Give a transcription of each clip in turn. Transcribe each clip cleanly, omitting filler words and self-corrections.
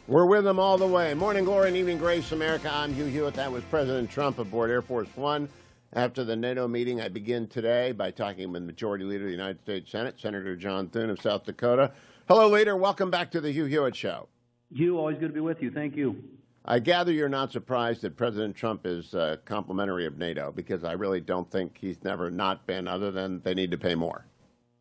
We're with them all the way. Morning glory and evening grace, America. I'm Hugh Hewitt. That was President Trump aboard Air Force One. After the NATO meeting, I begin today by talking with Majority Leader of the United States Senate, Senator John Thune of South Dakota. Hello, Leader. Welcome back to the Hugh Hewitt Show. Hugh, always good to be with you. Thank you. I gather you're not surprised that President Trump is complimentary of NATO, because I really don't think he's never not been, other than they need to pay more.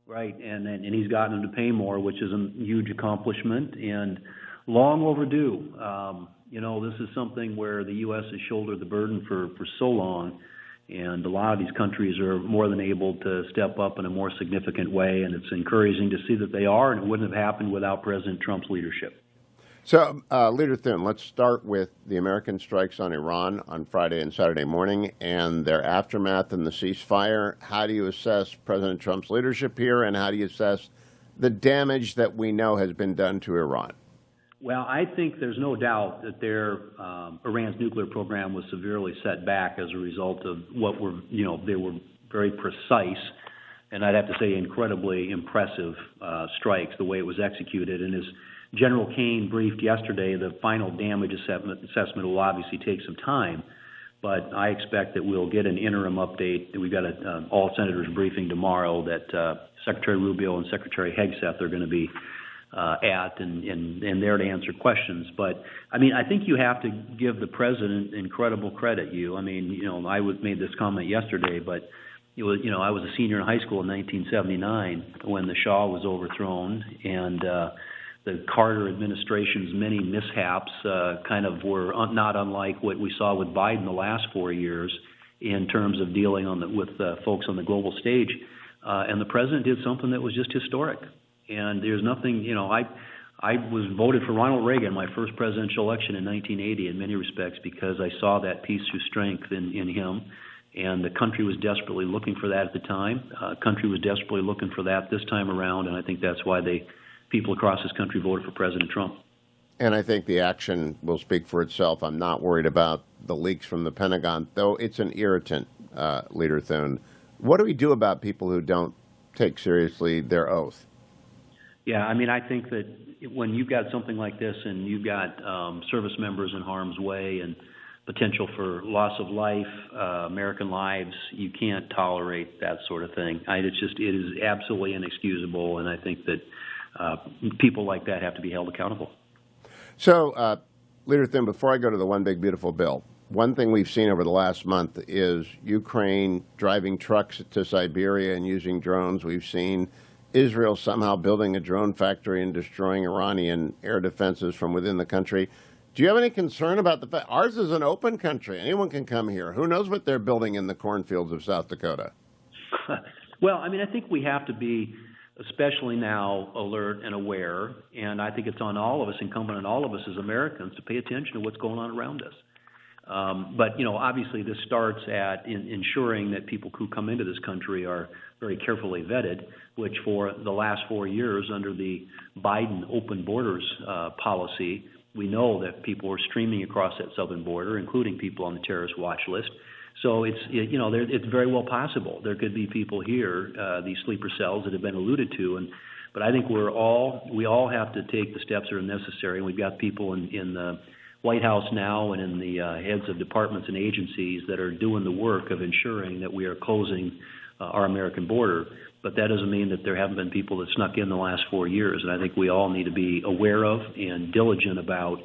Right, and he's gotten them to pay more, which is a huge accomplishment and long overdue. This is something where the U.S. has shouldered the burden for so long, and a lot of these countries are more than able to step up in a more significant way, and it's encouraging to see that they are, and it wouldn't have happened without President Trump's leadership. So, Leader Thune, let's start with the American strikes on Iran on Friday and Saturday morning and their aftermath and the ceasefire. How do you assess President Trump's leadership here, and how do you assess the damage that we know has been done to Iran? Well, I think there's no doubt that Iran's nuclear program was severely set back as a result of they were very precise, and I'd have to say incredibly impressive strikes, the way it was executed. And as General Kane briefed yesterday, the final damage assessment will obviously take some time, but I expect that we'll get an interim update. We've got an all-senators briefing tomorrow that Secretary Rubio and Secretary Hegseth are going to be at and there to answer questions. But, I think you have to give the president incredible credit, I made this comment yesterday, but I was a senior in high school in 1979 when the Shah was overthrown, and the Carter administration's many mishaps were not unlike what we saw with Biden the last 4 years in terms of dealing with folks on the global stage. And the president did something that was just historic. And there's nothing, I was voted for Ronald Reagan, my first presidential election in 1980 in many respects, because I saw that peace through strength in him. And the country was desperately looking for that at the time. Country was desperately looking for that this time around, and I think that's why people across this country voted for President Trump. And I think the action will speak for itself. I'm not worried about the leaks from the Pentagon, though it's an irritant, Leader Thune. What do we do about people who don't take seriously their oath? Yeah, I think that when you've got something like this and you've got service members in harm's way and potential for loss of life, American lives, you can't tolerate that sort of thing. It is absolutely inexcusable, and I think that people like that have to be held accountable. So, Leader Thune, before I go to the one big beautiful bill, one thing we've seen over the last month is Ukraine driving trucks to Siberia and using drones. We've seen Israel somehow building a drone factory and destroying Iranian air defenses from within the country. Do you have any concern about the fact ours is an open country? Anyone can come here. Who knows what they're building in the cornfields of South Dakota? Well, I think we have to be, especially now, alert and aware, and I think it's on all of us, incumbent on all of us as Americans, to pay attention to what's going on around us. But, obviously this starts at ensuring that people who come into this country are very carefully vetted, which for the last 4 years under the Biden open borders policy, we know that people are streaming across that southern border, including people on the terrorist watch list. So it's very well possible there could be people here, these sleeper cells that have been alluded to, but I think we all have to take the steps that are necessary. And we've got people in the White House now and in the heads of departments and agencies that are doing the work of ensuring that we are closing our American border. But that doesn't mean that there haven't been people that snuck in the last 4 years. And I think we all need to be aware of and diligent about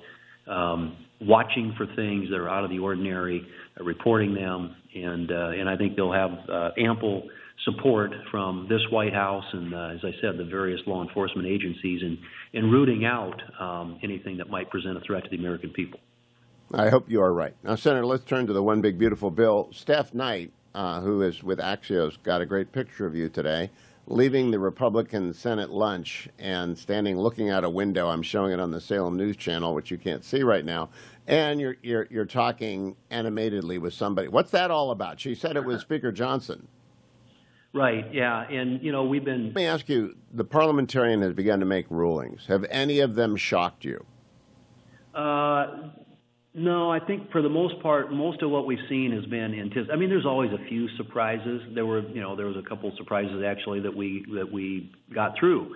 watching for things that are out of the ordinary, reporting them, and I think they'll have ample support from this White House and, as I said, the various law enforcement agencies in rooting out anything that might present a threat to the American people. I hope you are right. Now, Senator, let's turn to the one big beautiful bill. Steph Knight, who is with Axios, got a great picture of you today, leaving the Republican Senate lunch and standing looking out a window. I'm showing it on the Salem News Channel, which you can't see right now. And you're talking animatedly with somebody. What's that all about? She said it was Speaker Johnson. Right, yeah, and, we've been... Let me ask you, the parliamentarian has begun to make rulings. Have any of them shocked you? No, I think for the most part, most of what we've seen has been there's always a few surprises. There was a couple of surprises actually that we got through.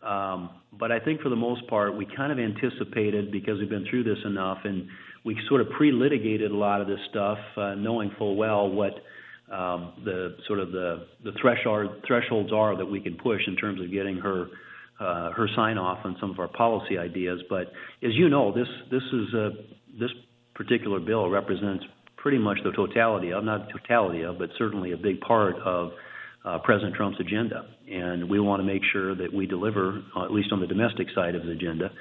But I think for the most part, we kind of anticipated, because we've been through this enough, and we sort of pre-litigated a lot of this stuff, knowing full well what the thresholds are that we can push in terms of getting her sign off on some of our policy ideas. But as you know, this particular bill represents pretty much the totality of, not the totality of, but certainly a big part of President Trump's agenda. And we want to make sure that we deliver, at least on the domestic side of the agenda.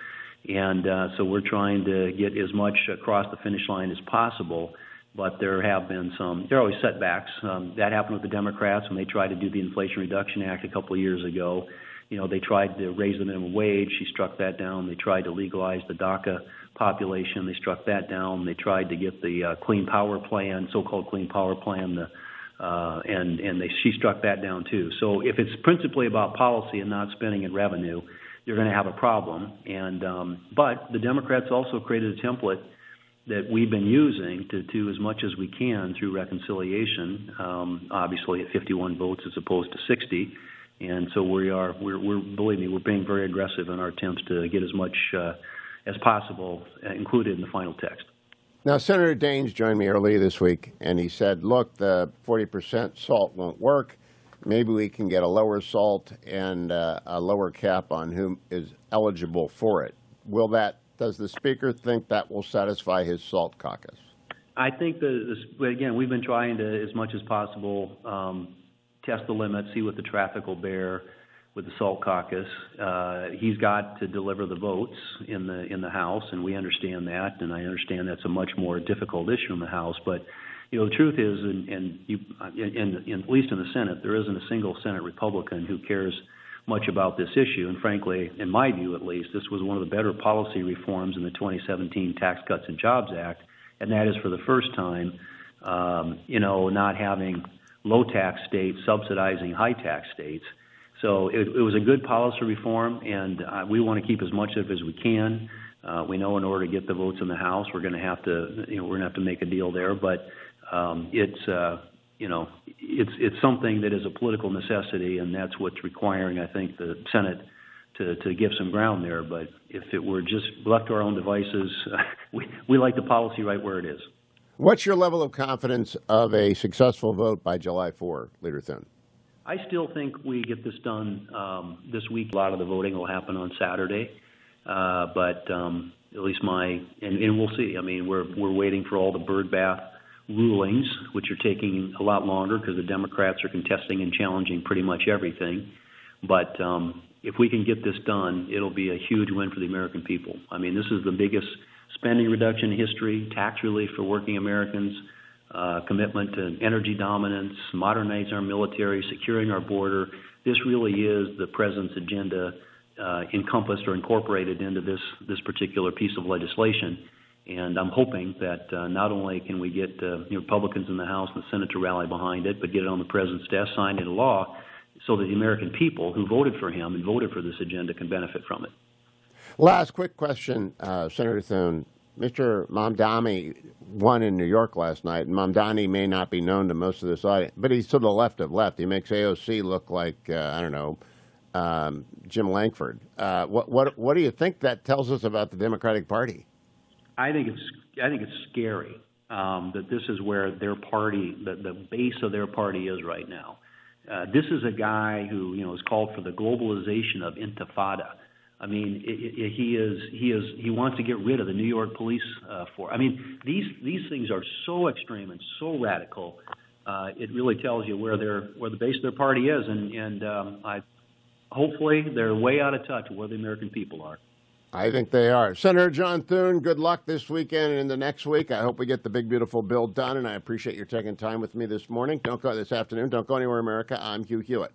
And so we're trying to get as much across the finish line as possible. But there have been there are always setbacks. That happened with the Democrats when they tried to do the Inflation Reduction Act a couple of years ago. They tried to raise the minimum wage. She struck that down. They tried to legalize the DACA population. They struck that down. They tried to get the Clean Power Plan, so-called Clean Power Plan, she struck that down too. So if it's principally about policy and not spending and revenue, you're going to have a problem. But the Democrats also created a template that we've been using to as much as we can through reconciliation, obviously at 51 votes as opposed to 60. And so we're believe me, we're being very aggressive in our attempts to get as much as possible included in the final text. Now, Senator Daines joined me earlier this week, and he said, look, the 40% SALT won't work. Maybe we can get a lower SALT and a lower cap on who is eligible for it. Does the Speaker think that will satisfy his SALT caucus? I think, again, we've been trying to, as much as possible, test the limits, see what the traffic will bear with the SALT caucus. He's got to deliver the votes in the House, and we understand that, and I understand that's a much more difficult issue in the House. But the truth is, at least in the Senate, there isn't a single Senate Republican who cares much about this issue. And frankly, in my view at least, this was one of the better policy reforms in the 2017 Tax Cuts and Jobs Act, and that is for the first time, not having low-tax states subsidizing high-tax states. So it was a good policy reform, and we want to keep as much of it as we can. We know in order to get the votes in the House, we're going to have to make a deal there. But it's something that is a political necessity, and that's what's requiring, I think, the Senate to give some ground there. But if it were just left to our own devices, we like the policy right where it is. What's your level of confidence of a successful vote by July 4, Leader Thune? I still think we get this done this week. A lot of the voting will happen on Saturday, but at least and we'll see. I mean, we're waiting for all the bird bath rulings, which are taking a lot longer because the Democrats are contesting and challenging pretty much everything. But if we can get this done, it'll be a huge win for the American people. I mean, this is the biggest spending reduction in history, tax relief for working Americans, commitment to energy dominance, modernizing our military, securing our border. This really is the President's agenda encompassed or incorporated into this particular piece of legislation. And I'm hoping that not only can we get Republicans in the House and the Senate to rally behind it, but get it on the President's desk, signed into law, so that the American people who voted for him and voted for this agenda can benefit from it. Last quick question, Senator Thune. Mr. Mamdani won in New York last night, and Mamdani may not be known to most of this audience, but he's to the left of left. He makes AOC look like, Jim Langford. What do you think that tells us about the Democratic Party? I think it's scary that this is where their party, the base of their party is right now. This is a guy who is called for the globalization of Intifada. I mean, he wants to get rid of the New York police force. I mean, these things are so extreme and so radical. It really tells you where the base of their party is, and hopefully they're way out of touch with where the American people are. I think they are. Senator John Thune, good luck this weekend and into next week. I hope we get the big, beautiful bill done, and I appreciate your taking time with me this afternoon. Don't go anywhere, America. I'm Hugh Hewitt.